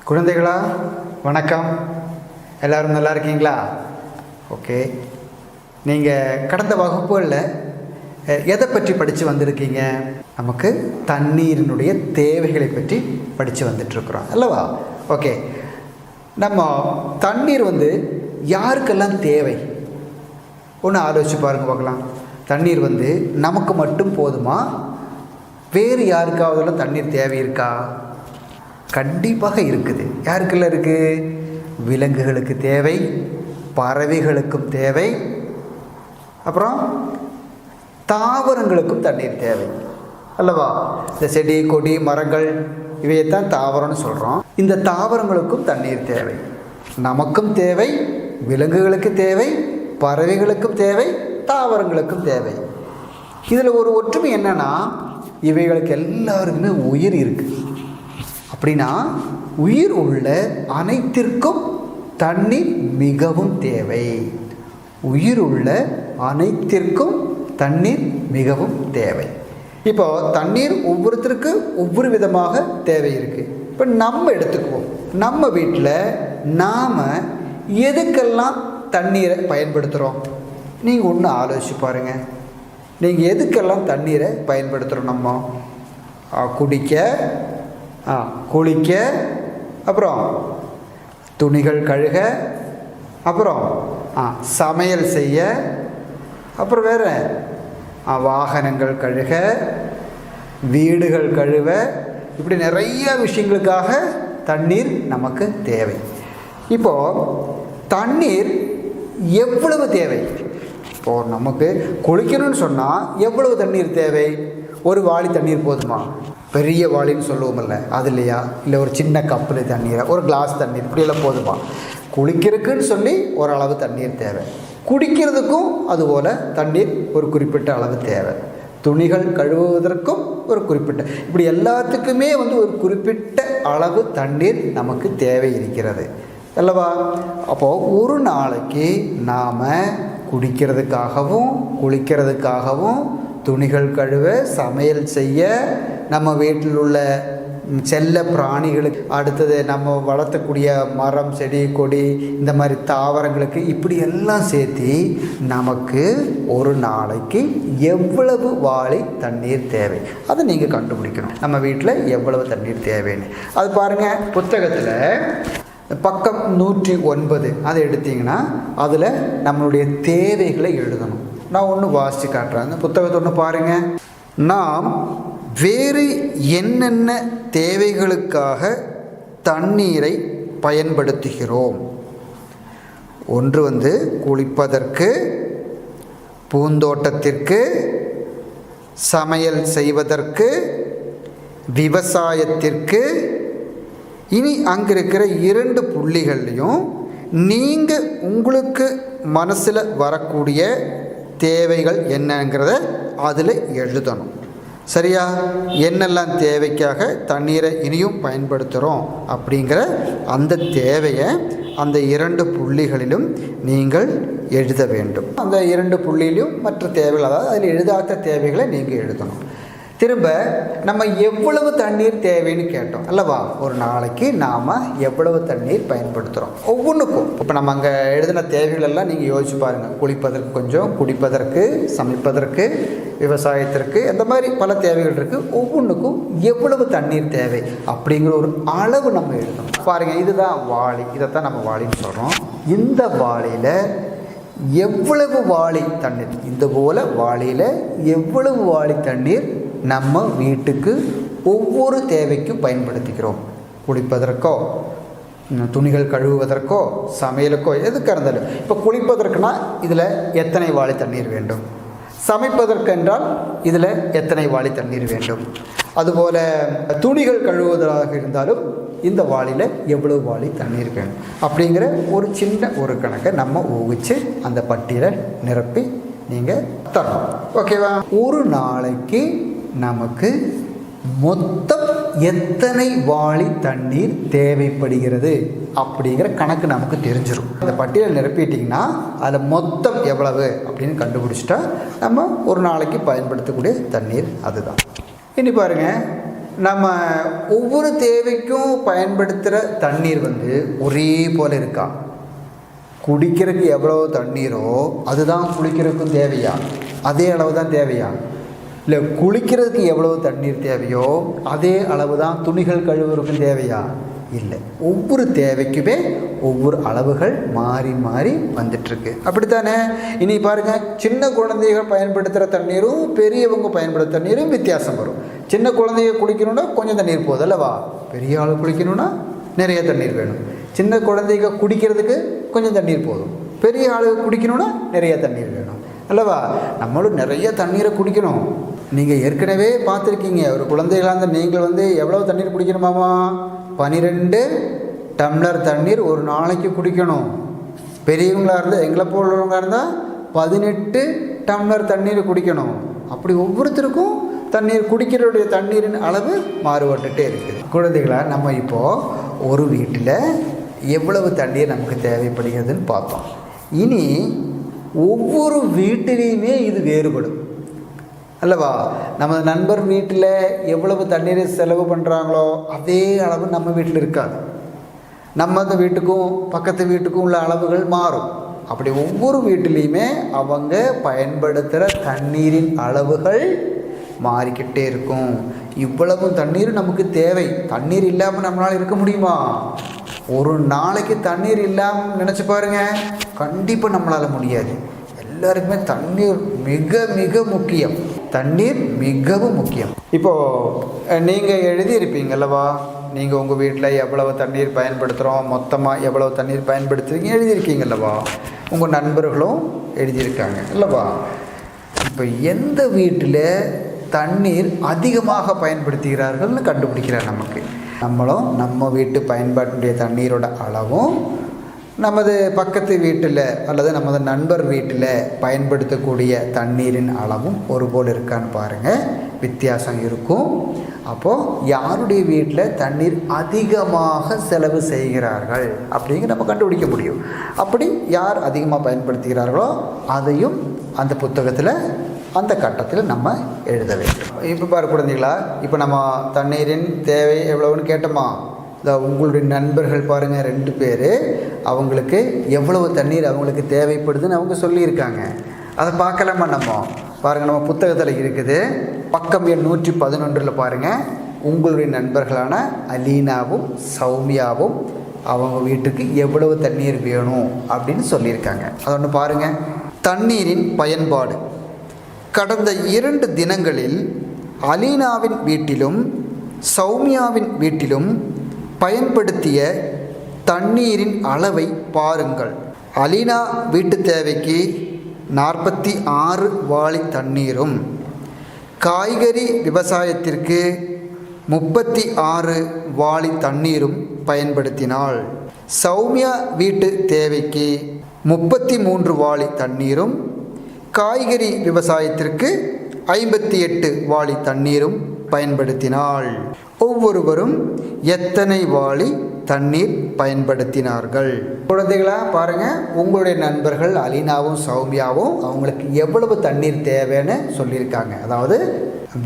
குழந்தைகளா வணக்கம். எல்லோரும் நல்லா இருக்கீங்களா? ஓகே. நீங்கள் கடந்த வகுப்புகளில் எதை பற்றி படித்து வந்திருக்கீங்க? நமக்கு தண்ணீரினுடைய தேவைகளை பற்றி படித்து வந்துட்டுருக்குறோம் அல்லவா? ஓகே. நம்ம தண்ணீர் யாருக்கெல்லாம் தேவை ஒன்று ஆலோசிச்சு பாருங்கள் பார்க்கலாம். தண்ணீர் நமக்கு மட்டும் போதுமா? வேறு யாருக்காவதெல்லாம் தண்ணீர் தேவை இருக்கா? கண்டிப்பாக இருக்குது. யாருக்கெல்லாம் இருக்குது? விலங்குகளுக்கு தேவை, பறவைகளுக்கும் தேவை, அப்புறம் தாவரங்களுக்கும் தண்ணீர் தேவை அல்லவா? இந்த செடி கொடி மரங்கள் இவையத்தான் தாவரம்னு சொல்கிறோம். இந்த தாவரங்களுக்கும் தண்ணீர் தேவை, நமக்கும் தேவை, விலங்குகளுக்கு தேவை, பறவைகளுக்கும் தேவை, தாவரங்களுக்கும் தேவை. இதில் ஒரு ஒற்றுமை என்னன்னா, இவைகளுக்கு எல்லாருக்குமே உயிர் இருக்குது. அப்படின்னா உயிர் உள்ள அனைத்திற்கும் தண்ணீர் மிகவும் தேவை. உயிர் உள்ள அனைத்திற்கும் தண்ணீர் மிகவும் தேவை. இப்போ தண்ணீர் ஒவ்வொருத்தருக்கு ஒவ்வொரு விதமாக தேவை இருக்குது. இப்போ நம்ம எடுத்துக்குவோம். நம்ம வீட்டில் நாம் எதுக்கெல்லாம் தண்ணீரை பயன்படுத்துகிறோம்? நீங்கள் ஒன்று ஆலோசிச்சு பாருங்கள். நீங்கள் எதுக்கெல்லாம் தண்ணீரை பயன்படுத்துகிறோம்? நம்ம குடிக்க, குளிக்க, அப்புறம் துணிகள் கழுக, அப்புறம் சமையல் செய்ய, அப்புறம் வேறு வாகனங்கள் கழுக, வீடுகள் கழுவ, இப்படி நிறைய விஷயங்களுக்காக தண்ணீர் நமக்கு தேவை. இப்போது தண்ணீர் எவ்வளவு தேவை? இப்போது நமக்கு குளிக்கணும்னு சொன்னால் எவ்வளவு தண்ணீர் தேவை? ஒரு வாளி தண்ணீர் போதுமா? பெரிய வாளின்னு சொல்லுவோமில்ல, அது இல்லையா? இல்லை ஒரு சின்ன கப்பில் தண்ணீரை, ஒரு கிளாஸ் தண்ணீர், இப்படியெல்லாம் போதுமா? குளிக்கிறதுக்குன்னு சொல்லி ஓரளவு தண்ணீர் தேவை. குடிக்கிறதுக்கும் அதுபோல் தண்ணீர் ஒரு குறிப்பிட்ட அளவு தேவை. துணிகள் கழுவுவதற்கும் ஒரு குறிப்பிட்ட, இப்படி எல்லாத்துக்குமே ஒரு குறிப்பிட்ட அளவு தண்ணீர் நமக்கு தேவை இருக்கிறது அல்லவா? அப்போது ஒரு நாளைக்கு நாம் குடிக்கிறதுக்காகவும், குளிக்கிறதுக்காகவும், துணிகள் கழுவ, சமையல் செய்ய, நம்ம வீட்டில் உள்ள செல்ல பிராணிகளுக்கு, அடுத்தது நம்ம வளர்த்தக்கூடிய மரம் செடி கொடி இந்த மாதிரி தாவரங்களுக்கு, இப்படி எல்லாம் சேர்த்து நமக்கு ஒரு நாளைக்கு எவ்வளவு வாளி தண்ணீர் தேவை அதை நீங்கள் கண்டுபிடிக்கணும். நம்ம வீட்டில் எவ்வளவு தண்ணீர் தேவைன்னு அது பாருங்கள். புத்தகத்தில் பக்கம் 109 அதை எடுத்தீங்கன்னா அதில் நம்மளுடைய தேவைகளை எழுதணும். நான் ஒன்று வாசித்து காட்டுறேன். அந்த புத்தகத்தை ஒன்று பாருங்கள். நாம் வேறு என்னென்ன தேவைகளுக்காக தண்ணீரை பயன்படுத்துகிறோம்? ஒன்று குளிப்பதற்கு, பூந்தோட்டத்திற்கு, சமையல் செய்வதற்கு, விவசாயத்திற்கு. இனி அங்கே இருக்கிற 2 புள்ளிகள்லையும் நீங்கள் உங்களுக்கு மனசில் வரக்கூடிய தேவைகள் என்னங்கிறத அதில் எழுதணும். சரியா? என்னெல்லாம் தேவைக்காக தண்ணீரை இனியும் பயன்படுத்துகிறோம் அப்படிங்கிற அந்த தேவையை அந்த 2 புள்ளிகளிலும் நீங்கள் எழுத வேண்டும். அந்த 2 புள்ளியிலும் மற்ற தேவைகள், அதாவது அதில் எழுதாத தேவைகளை நீங்கள் எழுதணும். திரும்ப நம்ம எவ்வளவு தண்ணீர் தேவைன்னு கேட்டோம் அல்லவா? ஒரு நாளைக்கு நாம் எவ்வளவு தண்ணீர் பயன்படுத்துகிறோம் ஒவ்வொன்றுக்கும். இப்போ நம்ம அங்கே எழுதின தேவைகள் எல்லாம் நீங்கள் யோசிச்சு பாருங்கள். குளிப்பதற்கு கொஞ்சம், குடிப்பதற்கு, சமைப்பதற்கு, விவசாயத்திற்கு, இந்த மாதிரி பல தேவைகள் இருக்குது. ஒவ்வொன்றுக்கும் எவ்வளவு தண்ணீர் தேவை அப்படிங்கிற ஒரு அளவு நம்ம எழுதணும். பாருங்கள், இதுதான் வாளி. இதைத்தான் நம்ம வாளின்னு சொல்கிறோம். இந்த வாளியில் எவ்வளவு வாளி தண்ணீர், இந்த போல் வாளியில் எவ்வளவு வாளி தண்ணீர் நம்ம வீட்டுக்கு ஒவ்வொரு தேவைக்கும் பயன்படுத்திக்கிறோம்? குளிப்பதற்கோ, துணிகள் கழுவுவதற்கோ, சமையலுக்கோ, எதுக்காக இருந்தாலும். இப்போ குளிப்பதற்குனா இதில் எத்தனை வாளி தண்ணீர் வேண்டும்? சமைப்பதற்கு என்றால் இதில் எத்தனை வாளி தண்ணீர் வேண்டும்? அதுபோல் துணிகள் கழுவுவதாக இருந்தாலும் இந்த வாளியில் எவ்வளவு வாளி தண்ணீர் வேணும் அப்படிங்கிற ஒரு சின்ன ஒரு கணக்கை நம்ம ஊகிச்சு அந்த பட்டியலை நிரப்பி நீங்கள் தரணும். ஓகேவா? ஒரு நாளைக்கு நமக்கு மொத்தம் எத்தனை வாளி தண்ணீர் தேவைப்படுகிறது அப்படிங்கிற கணக்கு நமக்கு தெரிஞ்சிடும். அந்த பட்டியலை நிரப்பிட்டிங்கன்னா அதில் மொத்தம் எவ்வளவு அப்படின்னு கண்டுபிடிச்சிட்டா நம்ம ஒரு நாளைக்கு பயன்படுத்தக்கூடிய தண்ணீர் அதுதான். இனி பாருங்கள், நம்ம ஒவ்வொரு தேவைக்கும் பயன்படுத்துகிற தண்ணீர் ஒரே போல் இருக்கா? குடிக்கிறதுக்கு எவ்வளோ தண்ணீரோ அதுதான் குளிக்கிறதுக்கும் தேவையா? அதே அளவு தான் தேவையா? இல்லை குளிக்கிறதுக்கு எவ்வளோ தண்ணீர் தேவையோ அதே அளவு தான் துணிகள் கழுவுறதுக்கும் தேவையா? இல்லை. ஒவ்வொரு தேவைக்குமே ஒவ்வொரு அளவுகள் மாறி மாறி வந்துட்டுருக்கு. அப்படித்தானே? இனி பாருங்கள், சின்ன குழந்தைகள் பயன்படுத்துகிற தண்ணீரும் பெரியவங்க பயன்படுத்துகிற தண்ணீரும் வித்தியாசம் வரும். சின்ன குழந்தைய குளிக்கணுன்னா கொஞ்சம் தண்ணீர் போதும் அல்லவா? பெரிய ஆள் குளிக்கணுன்னா நிறைய தண்ணீர் வேணும். சின்ன குழந்தைங்க குடிக்கிறதுக்கு கொஞ்சம் தண்ணீர் போதும், பெரிய ஆள் குடிக்கணுன்னா நிறைய தண்ணீர் வேணும் அல்லவா? நம்மளும் நிறைய தண்ணீரை குடிக்கணும். நீங்கள் ஏற்கனவே பார்த்துருக்கீங்க, ஒரு குழந்தைகளாக இருந்தால் நீங்கள் எவ்வளோ தண்ணீர் குடிக்கணுமாமா? 12 டம்ளர் தண்ணீர் ஒரு நாளைக்கு குடிக்கணும். பெரியவங்களாக இருந்தால், எங்களை போடுறவங்களாக இருந்தால் 18 டம்ளர் தண்ணீர் குடிக்கணும். அப்படி ஒவ்வொருத்தருக்கும் தண்ணீர் குடிக்கிறவுடைய தண்ணீரின் அளவு மாறுபட்டுகிட்டே இருக்குது. குழந்தைகளாக நம்ம இப்போது ஒரு வீட்டில் எவ்வளவு தண்ணீர் நமக்கு தேவைப்படுகிறதுன்னு பார்த்தோம். இனி ஒவ்வொரு வீட்டிலையுமே இது வேறுபடும் அல்லவா? நமது நண்பர் வீட்டில் எவ்வளவு தண்ணீரை செலவு பண்ணுறாங்களோ அதே அளவு நம்ம வீட்டில் இருக்காது. நம்ம வீட்டுக்கும் பக்கத்து வீட்டுக்கும் உள்ள அளவுகள் மாறும். அப்படி ஒவ்வொரு வீட்டிலையுமே அவங்க பயன்படுத்துகிற தண்ணீரின் அளவுகள் மாறிக்கிட்டே இருக்கும். இவ்வளவு தண்ணீர் நமக்கு தேவை. தண்ணீர் இல்லாமல் நம்மளால் இருக்க முடியுமா? ஒரு நாளைக்கு தண்ணீர் இல்லாமல் நினச்சி பாருங்கள், கண்டிப்பாக நம்மளால் முடியாது. எல்லாருக்குமே தண்ணீர் மிக மிக முக்கியம். தண்ணீர் மிகவும் முக்கியம். இப்போது நீங்கள் எழுதியிருப்பீங்கல்லவா, நீங்கள் உங்கள் வீட்டில் எவ்வளவு தண்ணீர் பயன்படுத்துகிறோம், மொத்தமாக எவ்வளவு தண்ணீர் பயன்படுத்துறீங்க எழுதியிருக்கீங்கல்லவா? உங்கள் நண்பர்களும் எழுதியிருக்காங்க அல்லவா? இப்போ எந்த வீட்டில் தண்ணீர் அதிகமாக பயன்படுத்துகிறார்கள்னு கண்டுபிடிக்கிறார் நமக்கு. நம்மளும் நம்ம வீட்டு பயன்பாட்டுடைய தண்ணீரோட அளவும் நமது பக்கத்து வீட்டில் அல்லது நமது நண்பர் வீட்டில் பயன்படுத்தக்கூடிய தண்ணீரின் அளவும் ஒருபோல் இருக்கான்னு பாருங்கள். வித்தியாசம் இருக்கும். அப்போது யாருடைய வீட்டில் தண்ணீர் அதிகமாக செலவு செய்கிறார்கள் அப்படிங்கிற நம்ம கண்டுபிடிக்க முடியும். அப்படி யார் அதிகமாக பயன்படுத்துகிறார்களோ அதையும் அந்த புத்தகத்தில் அந்த கட்டத்தில் நம்ம எழுத வேண்டும். இப்போ பாரு குழந்தைகளா, இப்போ நம்ம தண்ணீரின் தேவை எவ்வளவுன்னு கேட்டோமா? உங்களுடைய நண்பர்கள் பாருங்கள், 2 பேர் அவங்களுக்கு எவ்வளவு தண்ணீர் அவங்களுக்கு தேவைப்படுதுன்னு அவங்க சொல்லியிருக்காங்க. அதை பார்க்கலாமா? நம்ம பாருங்கள், நம்ம புத்தகத்தில் இருக்குது. பக்கம் எண் 111 பாருங்கள். உங்களுடைய நண்பர்களான அலீனாவும் சௌமியாவும் அவங்க வீட்டுக்கு எவ்வளவு தண்ணீர் வேணும் அப்படின்னு சொல்லியிருக்காங்க. அதை ஒன்று பாருங்கள். தண்ணீரின் பயன்பாடு. கடந்த 2 தினங்களில் அலீனாவின் வீட்டிலும் சௌமியாவின் வீட்டிலும் பயன்படுத்திய தண்ணீரின் அளவை பாருங்கள். அலீனா வீட்டு தேவைக்கு 46 வாளி தண்ணீரும், காய்கறி விவசாயத்திற்கு 36 வாளி தண்ணீரும் பயன்படுத்தினாள். சௌமியா வீட்டு தேவைக்கு 33 வாளி தண்ணீரும், காய்கறி விவசாயத்திற்கு 58 வாளி தண்ணீரும் பயன்படுத்தினாள். ஒவ்வொருவரும் எத்தனை வாளி தண்ணீர் பயன்படுத்தினார்கள்? குழந்தைகளா பாருங்கள், உங்களுடைய நண்பர்கள் அலீனாவும் சௌமியாவும் அவங்களுக்கு எவ்வளவு தண்ணீர் தேவைன்னு சொல்லியிருக்காங்க. அதாவது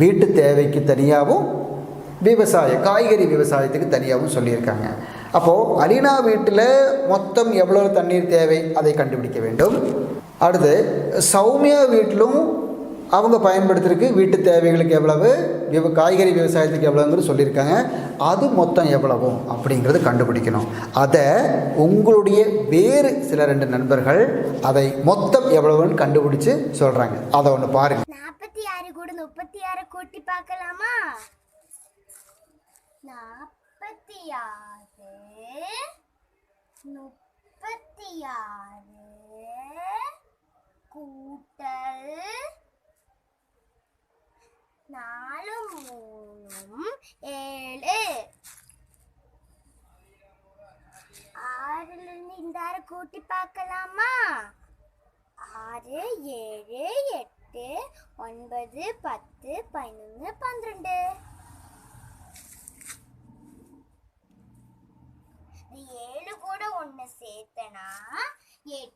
வீட்டு தேவைக்கு தனியாகவும் காய்கறி விவசாயத்துக்கு தனியாகவும் சொல்லியிருக்காங்க. அப்போது அலீனா வீட்டில் மொத்தம் எவ்வளவு தண்ணீர் தேவை அதை கண்டுபிடிக்க வேண்டும். அடுத்து சௌமியா வீட்டிலும் அவங்க பயன்படுத்துறதுக்கு வீட்டு தேவைகளுக்கு எவ்வளவு, காய்கறி விவசாயத்துக்கு எவ்வளோங்கிறது சொல்லியிருக்காங்க. அது மொத்தம் எவ்வளவும் அப்படிங்கிறது கண்டுபிடிக்கணும். அதை உங்களுடைய வேறு சில 2 நண்பர்கள் அதை மொத்தம் எவ்வளவுன்னு கண்டுபிடிச்சு சொல்கிறாங்க. அதை ஒன்று பாருங்கள். 46 கூட 36 கூட்டி பார்க்கலாமா? 46 கூட்டல் 4 3 7. 6ல இருந்து இந்த 6 கூட்டி பார்க்கலாமா? 6 7 8 9 10 11 12. 7 கூட 1 சேர்த்தனா 8.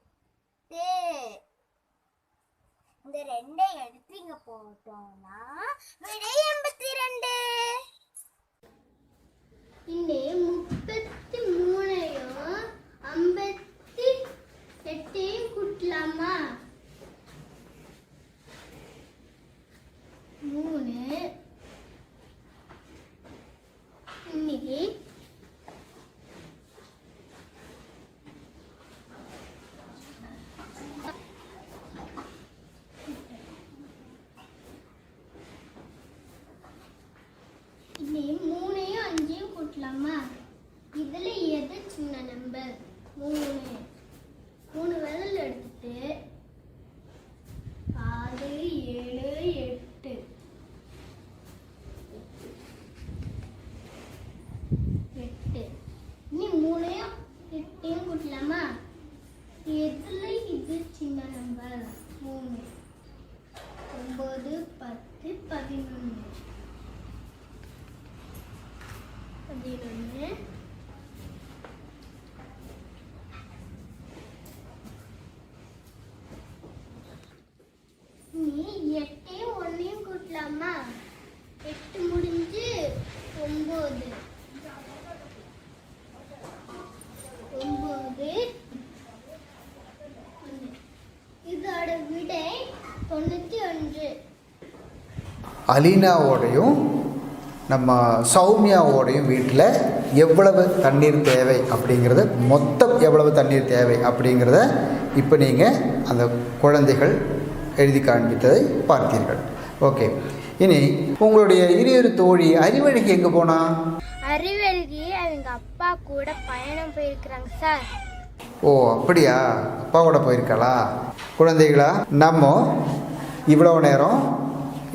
இந்த 2 எடுத்து இங்க போட்டோம்னா விடை 82. இனி 33யும் 58யும் கூட்டலாமா? 3 இன்னைக்கு இனி 3யும் 5யும் கூட்டலாமா? இதுல எது சின்ன நம்பர்? 3 விரல் எடுத்துட்டு 6 7 8 இனி 3யும் 8யும் கூட்டலாமா? எதுல இது சின்ன நம்பர்? 3 9 10 11 நீ 8யும் 1யும் கூட்டலாமா? 8 முடிஞ்சு 9 இதோட விடை 91. அலீனாவோடையும் நம்ம சௌமியாவோடையும் வீட்டில் எவ்வளவு தண்ணீர் தேவை அப்படிங்கிறத, மொத்தம் எவ்வளவு தண்ணீர் தேவை அப்படிங்கிறத இப்போ நீங்கள் அந்த குழந்தைகள் எழுதி காண்பித்ததை பார்த்தீர்கள். ஓகே, இனி உங்களுடைய இரு தோழி அறிவழகி எங்கே போனா? அறிவழகி அவங்க அப்பா கூட பயணம் போயிருக்கிறாங்க சார். ஓ அப்படியா, அப்பா கூட போயிருக்காளா? குழந்தைகளா, நம்ம இவ்வளோ நேரம்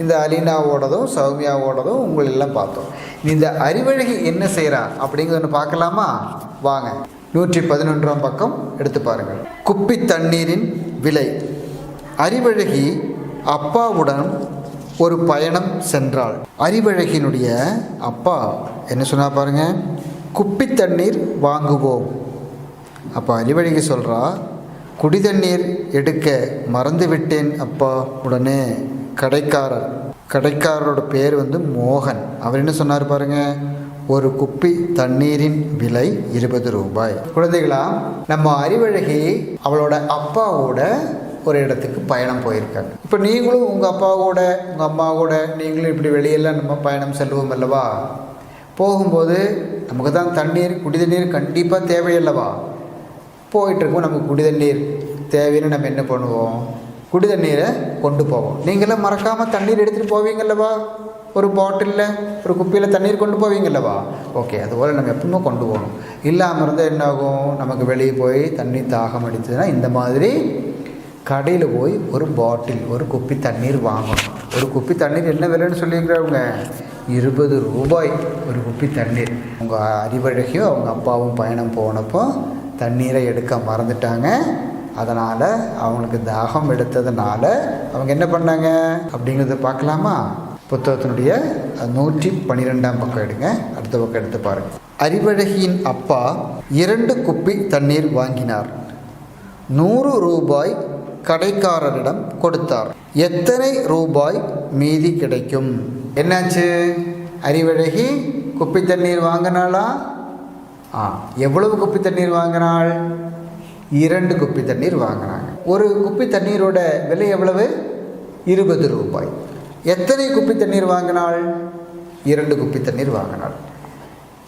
இந்த அலீனாவோடதும் சௌமியாவோடதும் உங்களெல்லாம் பார்த்தோம். இந்த அறிவழகி என்ன செய்கிறா அப்படிங்கிறத பார்க்கலாமா? வாங்க, 111ஆம் பக்கம் எடுத்து பாருங்கள். குப்பி தண்ணீரின் விலை. அறிவழகி அப்பாவுடன் ஒரு பயணம் சென்றாள். அறிவழகினுடைய அப்பா என்ன சொன்னா பாருங்க, குப்பி தண்ணீர் வாங்குவோம். அப்போ அறிவழகி சொல்கிறா, குடி தண்ணீர் எடுக்க மறந்து விட்டேன் அப்பா. உடனே கடைக்காரரோட பேர் மோகன். அவர் என்ன சொன்னார் பாருங்க, ஒரு குப்பி தண்ணீரின் விலை 20 ரூபாய். குழந்தைகளா, நம்ம அறிவழகி அவளோட அப்பாவோட ஒரு இடத்துக்கு பயணம் போயிருக்காங்க. இப்போ நீங்களும் உங்கள் அப்பாவோட உங்கள் அம்மாவோட நீங்களும் இப்படி வெளியெல்லாம் நம்ம பயணம் செல்வோம் அல்லவா? போகும்போது நமக்கு தான் தண்ணீர், குடி தண்ணீர் கண்டிப்பாக தேவையல்லவா? போயிட்டுருக்கோம், நமக்கு குடி தண்ணீர் தேவைன்னு நம்ம என்ன பண்ணுவோம்? குடி தண்ணீரை கொண்டு போவோம். நீங்களாம் மறக்காமல் தண்ணீர் எடுத்துகிட்டு போவீங்கல்லவா? ஒரு பாட்டிலில் ஒரு குப்பியில் தண்ணீர் கொண்டு போவீங்கல்லவா? ஓகே, அதுபோல் நம்ம எப்பவுமே கொண்டு போகணும். இல்லாமல் இருந்தால் என்ன ஆகும்? நமக்கு வெளியே போய் தண்ணி தாகம் அடித்ததுன்னா இந்த மாதிரி கடையில் போய் ஒரு பாட்டில், ஒரு குப்பி தண்ணீர் வாங்கணும். ஒரு குப்பி தண்ணீர் என்ன விலைன்னு சொல்லியிருக்கிறவங்க? 20 ரூபாய் ஒரு குப்பி தண்ணீர். உங்கள் அறிவழகியோ அவங்க அப்பாவும் பயணம் போனப்போ தண்ணீரை எடுக்க மறந்துட்டாங்க. அதனால் அவங்களுக்கு தாகம் எடுத்ததுனால அவங்க என்ன பண்ணாங்க அப்படிங்கிறத பார்க்கலாமா? புத்தகத்தினுடைய 112ஆம் பக்கம் எடுங்க, அடுத்த பக்கம் எடுத்து பாருங்கள். அறிவழகியின் அப்பா 2 குப்பி தண்ணீர் வாங்கினார். 100 ரூபாய் கடைக்காரரிடம் கொடுத்தார். எத்தனை ரூபாய் மீதி கிடைக்கும்? என்னாச்சு? அறிவழகி குப்பி தண்ணீர் வாங்கினாளா? எவ்வளவு குப்பி தண்ணீர் வாங்கினாள்? 2 குப்பி தண்ணீர் வாங்கினாங்க. ஒரு குப்பி தண்ணீரோட விலை எவ்வளவு? 20 ரூபாய். எத்தனை குப்பி தண்ணீர் வாங்கினாள்? 2 குப்பி தண்ணீர் வாங்கினாள்.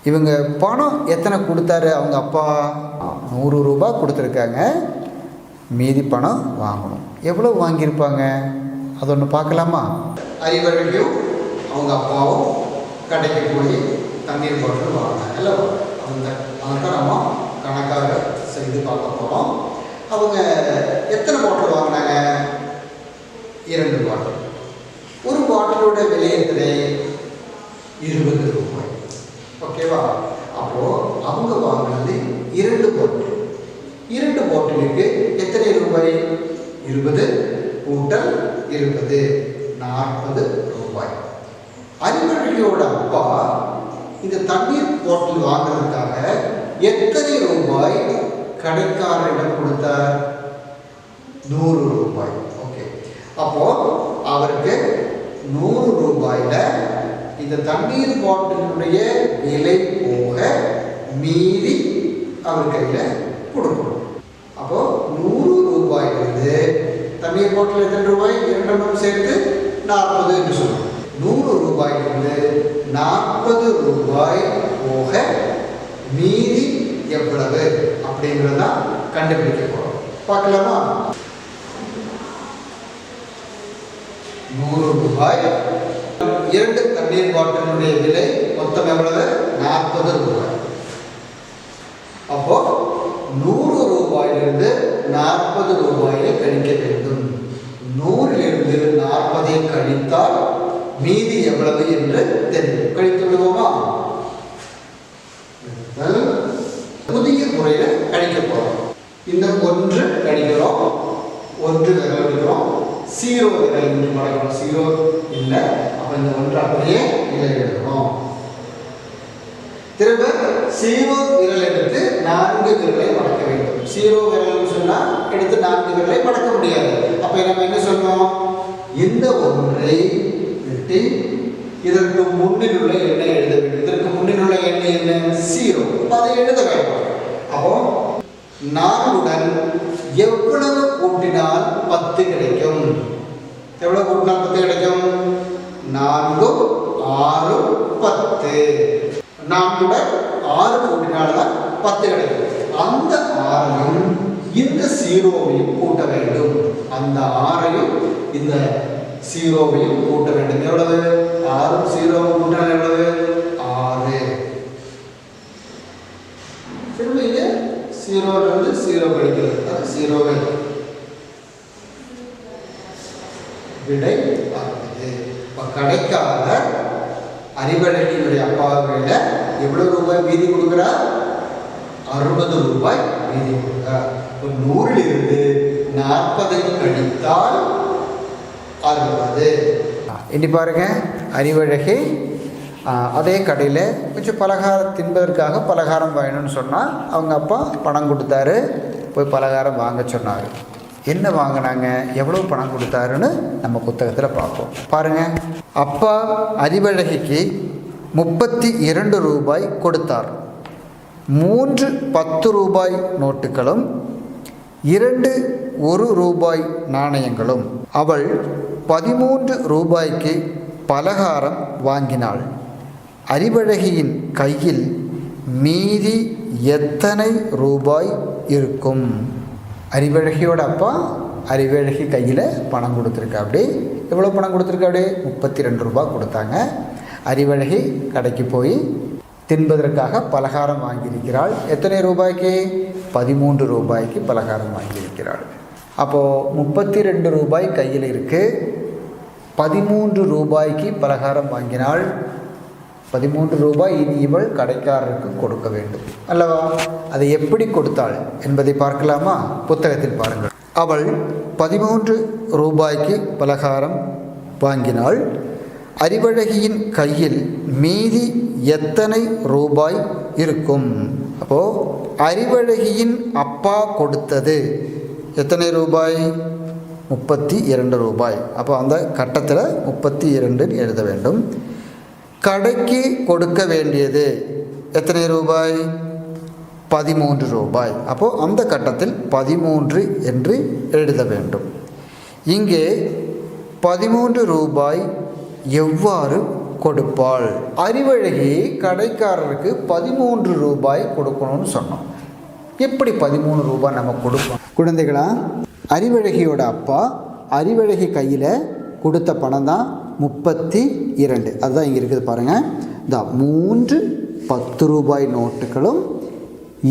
இவங்க பணம் எத்தனை கொடுத்தாரு அவங்க அப்பா? 100 ரூபாய் கொடுத்துருக்காங்க. மீதி பணம் வாங்கணும். எவ்வளோ வாங்கியிருப்பாங்க அது ஒன்று பார்க்கலாமா? அறிவழகியும் அவங்க அப்பாவும் கடைக்கு போய் தண்ணீர் பாட்டில் வாங்கினாங்க. அதுதான் நம்ம கணக்காக செய்து பார்க்க போகிறோம். அவங்க எத்தனை பாட்டில் வாங்கினாங்க? 2 பாட்டில். ஒரு பாட்டிலோட விலை எத்தனை? 20 ரூபாய். ஓகேவா? அப்போது அவங்க வாங்கினது 2 பாட்டில். 2 பாட்டிலுக்கு எத்தனை ரூபாய்? 20 கூட்டல் 20 40 ரூபாய். அறிவழகியோட அப்பா இந்த தண்ணீர் பாட்டில் வாங்குறதுக்காக எத்தனை ரூபாய் கடைக்காரரிடம் கொடுத்தார்? 100 ரூபாய். ஓகே, அப்போ அவருக்கு 100 ரூபாயில் இந்த தண்ணீர் பாட்டிலுடைய விலை போக மீதி அவர் கையில் கொடுக்கணும். அப்போ 100 ரூபாயிலிருந்து தண்ணீர் பாட்டில் எத்தனை ரூபாய் 2 சேர்த்து 40 என்று சொல்லுவோம். 100 ரூபாயிலிருந்து 40 ரூபாய் போக மீதி எவ்வளவு அப்படிங்கிறத கண்டுபிடிக்க போறோம். பார்க்கலாமா? 100 ரூபாய், 2 தண்ணீர் பாட்டிலுடைய விலை மொத்தம் எவ்வளவு? 40 ரூபாய். அப்போ 100 ரூபாயிலிருந்து 40 ரூபாயை கழிக்க வேண்டும். 100லிருந்து 40 கழித்தால் மீதி எவ்வளவு என்று தெரியும். கழித்து விடுவோமா? புதிய முறையில் கழிக்க போறோம். இந்த 1 கழிக்கிறோம், 1 விரல் எடுக்கிறோம், 0 விரல் என்று மடக்கிறோம். 0 இல்லை, அப்ப இந்த 1 அப்படியே இலை எடுக்கிறோம். திரும்ப 0 விரல் எடுத்து 4 விரலை மடக்க வேண்டும். 0 விரல் சொன்னா எடுத்து 4 விரலை மடக்க முடியாது. அப்ப நம்ம என்ன சொன்னோம்? இந்த 1ஐ வெட்டி இதற்கு முன்னில் உள்ள எண்ணை எழுத வேண்டும். இதற்கு முன்னில் உள்ள எண்ணை என்ன? 0. அதை எழுத வேண்டும். அப்போ 4உடன் எவ்வளவு கூட்டினால் 10 கிடைக்கும்? எவ்வளவு கூட்டினால் 10 கிடைக்கும்? 4, 6, 10. 4உடன் 6 கூட்டினால்தான் 10 கிடைக்கும். அந்த 6ஐயும் இந்த 0வையும் கூட்ட வேண்டும். அந்த 6ஐயும் இந்த 0வையும் கூட்ட வேண்டும். எவ்வளவு? 6 0 கூட்டினால் எவ்வளவு? 6. திரும்ப இங்கே 0லிருந்து 0 கழிக்கிறது. அது 0வை விடை 60. இப்போ கடைக்காக அறிவழகியினுடைய அப்பாவையில் எவ்வளவு ரூபாய் மீதி கொடுக்குறார்? 60 ரூபாய் மீதி கொடுக்குறார். இப்போ 100லிருந்து 40 கழித்தால் 60. இனி பாருங்க, அறிவழகி அதே கடையில் கொஞ்சம் பலகாரம் தின்பதற்காக பலகாரம் வாங்கணும்னு சொன்னால் அவங்க அப்பா பணம் கொடுத்தாரு. போய் பலகாரம் வாங்க சொன்னார். என்ன வாங்கினாங்க, எவ்வளோ பணம் கொடுத்தாருன்னு நம்ம புத்தகத்தில் பார்ப்போம். பாருங்கள், அப்பா அறிவழகிக்கு 32 ரூபாய் கொடுத்தார். 3 10 ரூபாய் நோட்டுகளும் 2 1 ரூபாய் நாணயங்களும். அவள் 13 ரூபாய்க்கு பலகாரம் வாங்கினாள். அறிவழகியின் கையில் மீதி எத்தனை ரூபாய் இருக்கும்? அறிவழகியோட அப்பா அறிவழகி கையில் பணம் கொடுத்துருக்காப்படி. எவ்வளோ பணம் கொடுத்துருக்காப்படி? 32 ரூபாய் கொடுத்தாங்க. அறிவழகி கடைக்கு போய் தின்பதற்காக பலகாரம் வாங்கியிருக்கிறாள். எத்தனை ரூபாய்க்கு? 13 ரூபாய்க்கு பலகாரம் வாங்கியிருக்கிறாள். அப்போது 32 ரூபாய் கையில் இருக்குது. 13 ரூபாய்க்கு பலகாரம் வாங்கினாள். 13 ரூபாய் இனி இவள் கடைக்காரருக்கு கொடுக்க வேண்டும் அல்லவா? அதை எப்படி கொடுத்தாள் என்பதை பார்க்கலாமா? புத்தகத்தில் பாருங்கள். அவள் 13 ரூபாய்க்கு பலகாரம் வாங்கினாள். அறிவழகியின் கையில் மீதி எத்தனை ரூபாய் இருக்கும்? அப்போது அறிவழகியின் அப்பா கொடுத்தது எத்தனை ரூபாய்? 32 ரூபாய். அப்போ அந்த கட்டத்தில் 32 எழுத வேண்டும். கடைக்கு கொடுக்க வேண்டியது எத்தனை ரூபாய்? 13 ரூபாய். அப்போது அந்த கட்டத்தில் 13 என்று எழுத வேண்டும். இங்கே 13 ரூபாய் எவ்வாறு கொடுப்பாள்? அறிவழகி கடைக்காரருக்கு 13 ரூபாய் கொடுக்கணும்னு சொன்னோம். எப்படி 13 ரூபாய் நம்ம கொடுப்போம்? குழந்தைகளா, அறிவழகியோட அப்பா அறிவழகி கையில் கொடுத்த பணம் தான் 32. அதுதான் இங்கே இருக்குது பாருங்கள். இந்த 3 10 ரூபாய் நோட்டுகளும்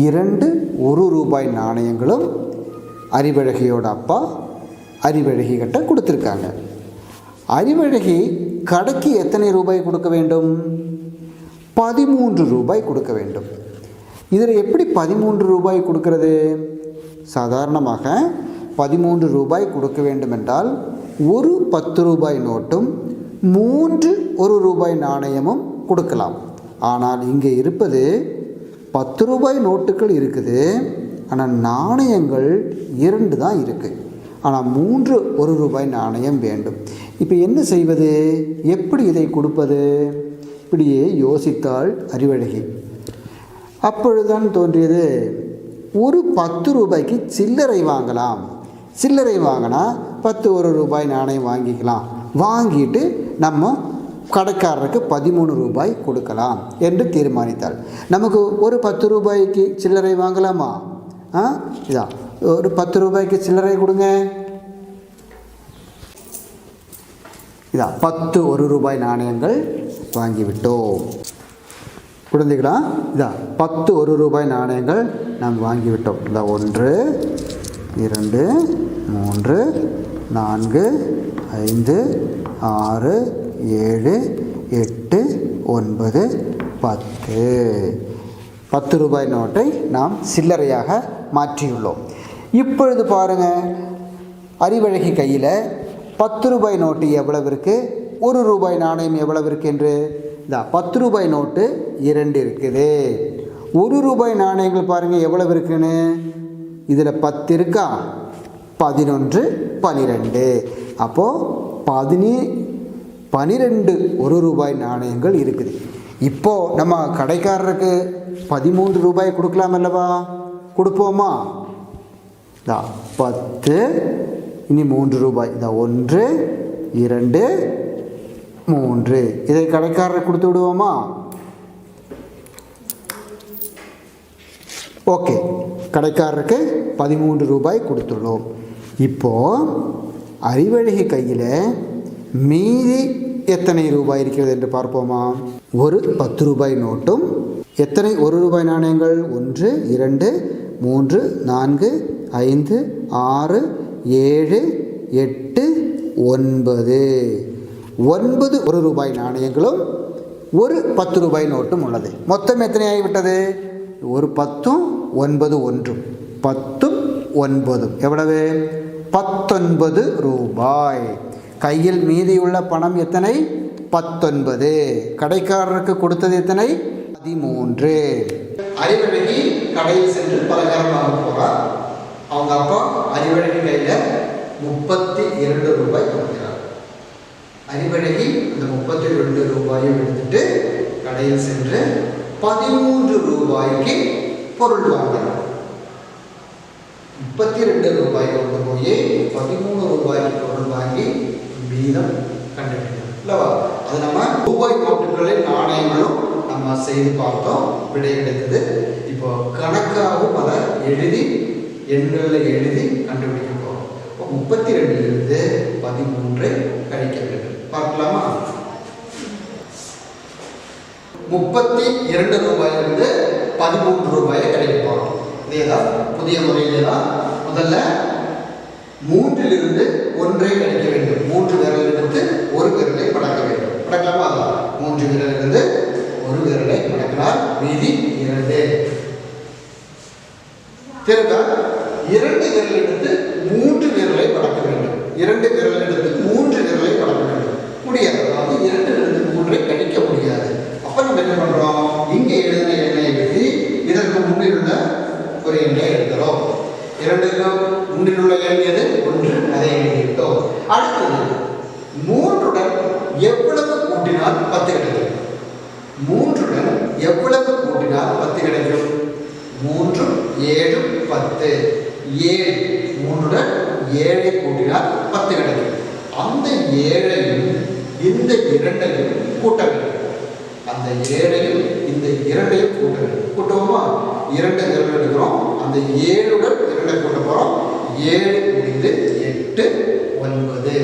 2 1 ரூபாய் நாணயங்களும் அறிவழகியோட அப்பா அறிவழகி கிட்ட கொடுத்துருக்காங்க. அறிவழகி கடைக்கு எத்தனை ரூபாய் கொடுக்க வேண்டும்? 13 ரூபாய் கொடுக்க வேண்டும். இதில் எப்படி 13 ரூபாய் கொடுக்கறது? சாதாரணமாக 13 ரூபாய் கொடுக்க வேண்டும் என்றால் ஒரு 10 ரூபாய் நோட்டும் 3 1 ரூபாய் நாணயமும் கொடுக்கலாம். ஆனால் இங்கே இருப்பது 10 ரூபாய் நோட்டுகள் இருக்குது, ஆனால் நாணயங்கள் 2 தான் இருக்குது. ஆனால் 3 1 ரூபாய் நாணயம் வேண்டும். இப்போ என்ன செய்வது? எப்படி இதை கொடுப்பது? இப்படியே யோசித்தாள் அறிவழகி. அப்பொழுதுதான் தோன்றியது, ஒரு 10 ரூபாய்க்கு சில்லறை வாங்கலாம். சில்லறை வாங்கினா 10 1 ரூபாய் நாணயம் வாங்கிக்கலாம். வாங்கிட்டு நம்ம கடைக்காரருக்கு 13 ரூபாய் கொடுக்கலாம் என்று தீர்மானித்தாள். நமக்கு ஒரு 10 ரூபாய்க்கு சில்லறை வாங்கலாமா? இதான் ஒரு 10 ரூபாய்க்கு சில்லறை கொடுங்க. இதான் 10 1 ரூபாய் நாணயங்கள் வாங்கிவிட்டோம். குழந்தைகளா, இதான் 10 1 ரூபாய் நாணயங்கள் நாம் வாங்கிவிட்டோம். இந்த 1 2 3 4 5 6 7 8 9 10 10 ரூபாய் நோட்டை நாம் சில்லறையாக மாற்றியுள்ளோம். இப்பொழுது பாருங்கள், அறிவழகி கையில் 10 ரூபாய் நோட்டு எவ்வளவு இருக்குது, 1 ரூபாய் நாணயம் எவ்வளவு இருக்குது என்று. இந்த 10 ரூபாய் நோட்டு 2 இருக்குது. 1 ரூபாய் நாணயங்கள் பாருங்கள் எவ்வளவு இருக்குன்னு. இதில் 10 இருக்கா, 11 12. அப்போது 12 1 ரூபாய் நாணயங்கள் இருக்குது. இப்போது நம்ம கடைக்காரருக்கு 13 ரூபாய் கொடுக்கலாம் அல்லவா? கொடுப்போமா? 10 இனி 3 ரூபாய். 1 2 3. இதை கடைக்காரருக்கு கொடுத்து விடுவோமா? ஓகே, கடைக்காரருக்கு 13 ரூபாய் கொடுத்துள்ளோம். இப்போது அறிவழகி கையில் மீதி எத்தனை ரூபாய் இருக்கிறது என்று பார்ப்போமா? ஒரு 10 ரூபாய் நோட்டும் எத்தனை 1 ரூபாய் நாணயங்கள்? 1 2 3 4 5 6 7 8 9. 9 1 ரூபாய் நாணயங்களும் ஒரு 10 ரூபாய் நோட்டும் உள்ளது. மொத்தம் எத்தனை ஆகிவிட்டது? ஒரு 10ம் 9 ஒன்றும் 10ம் 9 எவ்வளவு? 19 ரூபாய். கையில் மீதியுள்ள பணம் எத்தனை? 19. கடைக்காரருக்கு கொடுத்தது எத்தனை? 13. அறிவழகி கடையில் சென்று பலகாரம் வாங்க போகிறார். அவங்க அப்பா அறிவழகி கையில் 32 ரூபாய் கொடுக்கிறார். அறிவழகி அந்த 32 ரூபாயும் எடுத்துட்டு கடையில் சென்று 13 ரூபாய்க்கு பொருள் வாங்கினார். 32 ரூபாய் கொண்டு போய் 13 ரூபாய்க்கு பொருள் வாங்கி மீதம் கண்டுபிடிக்கணும் இல்லவா? அது நம்ம ரூபாய் நோட்டுகளின் நாணயங்களும் நம்ம செய்து பார்த்தோம், விடை கிடைத்தது. இப்போ கணக்காகவும் அதை எழுதி எண்களில் எழுதி கண்டுபிடிக்க போகிறோம். இப்போ 32லிருந்து 13 கழிக்க வேண்டும். பார்க்கலாமா? 32 ரூபாயிலிருந்து 13 ரூபாயை கழிக்க போகிறோம். இதே தான் புதிய முறையிலே தான். முதல்ல 3லிருந்து 1ஐ கழிக்க வேண்டும். 3 விரல் எடுத்து 1 விரலை மடக்க வேண்டும். மடக்கலாமா? அதான் 3 விரலிலிருந்து 1 விரலை மடக்கினால் மீதி 2. திரும்ப 2 விரல் எடுத்து 3 விரலை மடக்க வேண்டும். 2 விரல் எடுத்து 3 விரலை மடக்க வேண்டும். முடியாது. அதாவது 2லிருந்து 3ஐ கழிக்க முடியாது. அப்போ நம்ம என்ன பண்ணுறோம்? இங்கே எழுதின எண்ணெயை வெட்டி இதற்கு முன்னில் உள்ள ஒரு எண்ணை எழுதுகிறோம். 2க்கு முன்னில் உள்ள எண் எது? 1. அதை எழுதிவிட்டோம். அடுத்தது 3உடன் எவ்வளவு கூட்டினால் 10 கிடைக்கும்? 3உடன் எவ்வளவு கூட்டினால் 10 கிடைக்கும்? 3 7 10. 7 3உடன் 7ஐ கூட்டினால் 10 கிடைக்கும். அந்த 7ஐயும் இந்த 2ஐயும் கூட்ட வேண்டும். அந்த 7ஐயும் இந்த 2ஐயும் கூட்ட வேண்டும். கூட்டுவோமா? 2 விரல் எடுக்கிறோம். அந்த 7உடன் 2ஐ கூட்ட போகிறோம். 7 முடிந்து 8 9.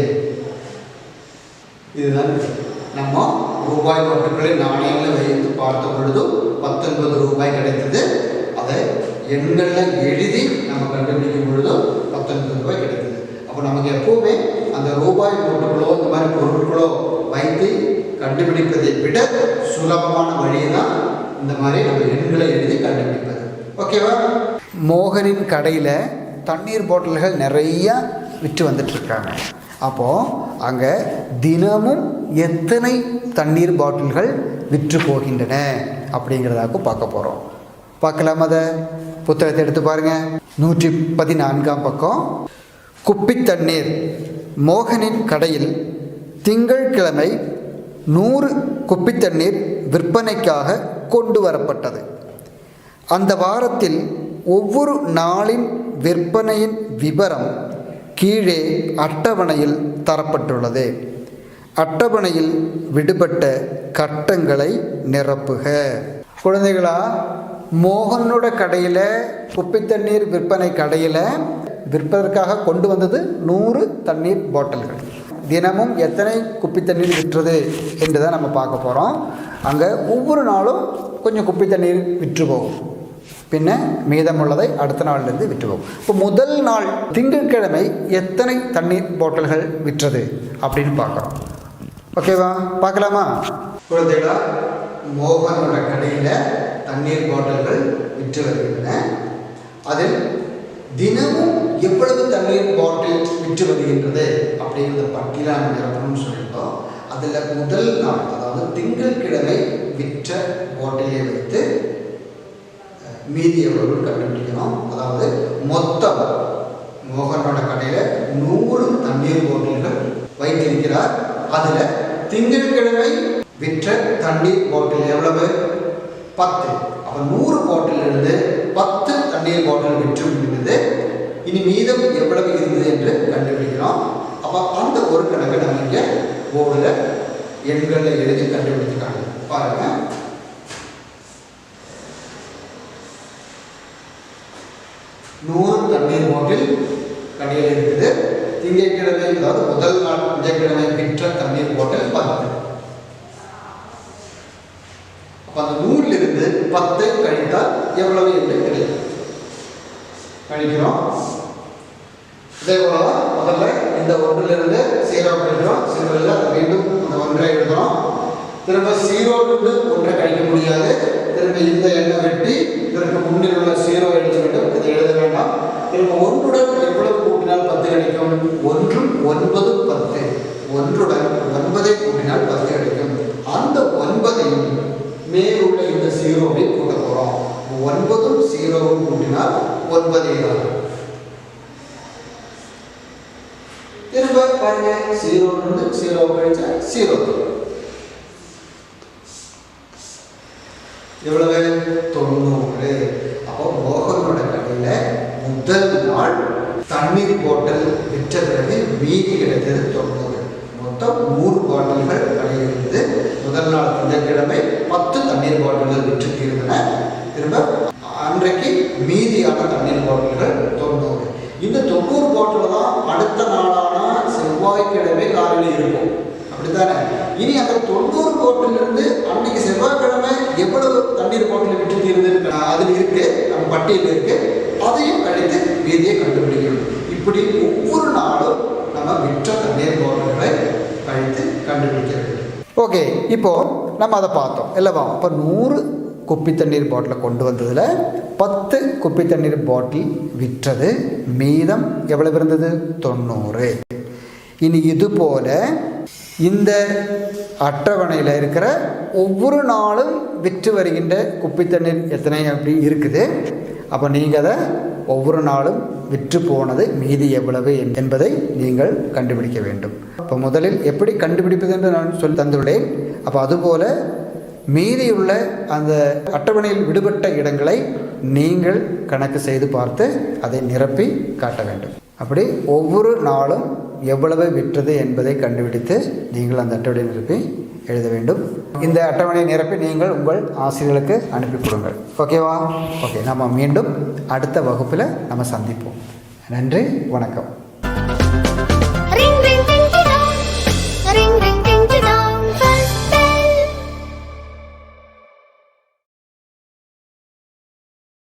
இதுதான் நம்ம ரூபாய் நோட்டுகளை நாணயங்களை வைத்து பார்த்த பொழுது 19 ரூபாய் கிடைத்தது. அதை எண்களில் எழுதி நம்ம கண்டுபிடிக்கும் பொழுது 19 ரூபாய் கிடைத்தது. அப்போ நமக்கு எப்போவுமே அந்த ரூபாய் நோட்டுகளோ இந்த மாதிரி பொருட்களோ வைத்து கண்டுபிடிப்பதை விட சுலபமான வழி தான் இந்த மாதிரி நம்ம எண்களை எழுதி கண்டுபிடிப்பது. ஓகேவா? மோகனின் கடையில் தண்ணீர் பாட்டில்கள் நிறைய விற்று வந்துட்டுருக்காங்க. அப்போது அங்கே தினமும் எத்தனை தண்ணீர் பாட்டில்கள் விற்று போகின்றன அப்படிங்கிறதாக பார்க்க போகிறோம். பார்க்கலாம். அதை புத்தகத்தை எடுத்து பாருங்கள். 114ஆம் பக்கம். குப்பி தண்ணீர். மோகனின் கடையில் திங்கட்கிழமை 100 குப்பி தண்ணீர் விற்பனைக்காக கொண்டு வரப்பட்டது. அந்த வாரத்தில் ஒவ்வொரு நாளின் விற்பனையின் விவரம் கீழே அட்டவணையில் தரப்பட்டுள்ளது. அட்டவணையில் விடுபட்ட கட்டங்களை நிரப்புக. குழந்தைகளா, மோகனோட கடையில், குப்பை தண்ணீர் விற்பனை கடையில் விற்பதற்காக கொண்டு வந்தது 100 தண்ணீர் பாட்டில்கள். தினமும் எத்தனை குப்பை தண்ணீர் விற்றுறது என்று தான் நம்ம பார்க்க போகிறோம். அங்கே ஒவ்வொரு நாளும் கொஞ்சம் குப்பை தண்ணீர் விற்று போகும், பின்ன மீதமுள்ளதை அடுத்த நாள்லேருந்து விற்று போகும். இப்போ முதல் நாள் திங்கட்கிழமை எத்தனை தண்ணீர் பாட்டில்கள் விற்றது அப்படின்னு பார்க்குறோம். ஓகேவா, பார்க்கலாமா? குழந்தைகளா, மோகனோட கடையில் தண்ணீர் பாட்டில்கள் விற்று வருகின்றன. அதில் தினமும் எவ்வளவு தண்ணீர் பாட்டில் விற்று வருகின்றது அப்படிங்கிறத பட்டியலாக நிரப்பணும்னு சொல்லியிருந்தோம். அதில் முதல் நாள், அதாவது திங்கட்கிழமை விற்ற பாட்டிலை வைத்து மீதி எவ்வளவு கண்டுபிடிக்கணும். அதாவது மொத்தம் மோகனோட கடையில் 100 தண்ணீர் பாட்டில்கள் வைத்திருக்கிறார். அதில் திங்கட்கிழமை விற்ற தண்ணீர் பாட்டில் எவ்வளவு? 10. அப்போ 100 பாட்டிலிருந்து 10 தண்ணீர் பாட்டில் விற்று முடிந்தது. இனி மீதம் எவ்வளவு இருந்தது என்று கண்டுபிடிக்கிறோம். அப்போ அந்த ஒரு கணக்கை நம்ம இங்கே போர்டில் எண்களில் எழுதி கண்டுபிடிச்சிருக்காங்க. பாருங்க, தண்ணீர் பாட்டில் கடையில் இருக்குது. திங்கட்கிழமை, அதாவது முதல் நாள் திங்கட்கிழமை விற்ற தண்ணீர் பாட்டில் 10. அப்போ அந்த 100லிருந்து 10 கழித்தால் எவ்வளவு என்று கிடைக்கும். கழிக்கிறோம். இதே போல முதல்ல இந்த 1லிருந்து 0 கழிக்கிறோம். 0ல் அதை மீண்டும் அந்த 1 எழுதுகிறோம். திரும்ப 0லிருந்து 1 கழிக்க முடியாது. திரும்ப இந்த எண்ணை வெட்டி இதற்கு முன்னில் உள்ள 0 எழுத வேண்டும். இதை எழுத வேண்டாம். திரும்ப 1உடன் எவ்வளவு கூட்டினால் 10 கிடைக்கும்? 1 9 10. 1உடன் 9ஐ கூட்டினால் 10 கிடைக்கும். அந்த 9ஐயும் மேலுள்ள இந்த 0வை கூட்ட போகிறோம். 9ம் 0வும் கூட்டினால் 9 ஆகும். திரும்ப பாருங்க, 0லிருந்து 0 கழிச்சா 0. எவ்வளவு? 90. அப்போ மோகனோட கடையில் முதல் நாள் தண்ணீர் பாட்டில் விற்ற பிறகு மீதி கிடைத்தது 90. மொத்தம் 100 பாட்டில்கள் கடையில் இருந்தது. முதல் நாள் திங்கட்கிழமை 10 தண்ணீர் பாட்டில்கள் விற்று தீர்ந்தன. திரும்ப அன்றைக்கு மீதியான தண்ணீர் பாட்டில்கள் 90. இந்த 90 பாட்டில் தான் அடுத்த நாளான செவ்வாய்க்கிழமை காலையில் இருக்கும். அப்படித்தானே? இனி அந்த 90 பாட்டிலிருந்து அன்னைக்கு செவ்வாய்க்கிழமை எவ்வளவு தண்ணீர் பாட்டில் விற்று தீர்ந்து அதில் இருக்கு, நம்ம பட்டியலில் இருக்கு. அதையும் கழித்து மீதியை கண்டுபிடிக்கணும். இப்படி ஒவ்வொரு நாளும் நம்ம விற்ற தண்ணீர் பாட்டில்களை கழித்து கண்டுபிடிக்க வேண்டும். ஓகே, இப்போ நம்ம அதை பார்த்தோம் இல்லவா? அப்போ 100 குப்பி தண்ணீர் பாட்டிலை கொண்டு வந்ததில் 10 குப்பி தண்ணீர் பாட்டில் விற்றது. மீதம் எவ்வளவு இருந்தது? 90. இனி இது போல இந்த அட்டவணையில் இருக்கிற ஒவ்வொரு நாளும் விற்று வருகின்ற குப்பை தண்ணீர் எத்தனை அப்படி இருக்குது. அப்போ நீங்கள் அதை ஒவ்வொரு நாளும் விற்று போனது மீதி எவ்வளவு என்பதை நீங்கள் கண்டுபிடிக்க வேண்டும். இப்போ முதலில் எப்படி கண்டுபிடிப்பது என்று நான் சொல்லி தந்துள்ளேன். அப்போ அதுபோல் மீதியுள்ள அந்த அட்டவணையில் விடுபட்ட இடங்களை நீங்கள் கணக்கு செய்து பார்த்து அதை நிரப்பி காட்ட வேண்டும். அப்படி ஒவ்வொரு நாளும் எவ்வளவு விற்றது என்பதை கண்டுபிடித்து நீங்கள் அந்த அட்டவணையை நிரப்பி எழுத வேண்டும். இந்த அட்டவணையை நிரப்பி நீங்கள் உங்கள் ஆசிரியர்களுக்கு அனுப்பி கொடுங்கள். ஓகேவா? ஓகே, நம்ம மீண்டும் அடுத்த வகுப்பில் நம்ம சந்திப்போம். நன்றி, வணக்கம்.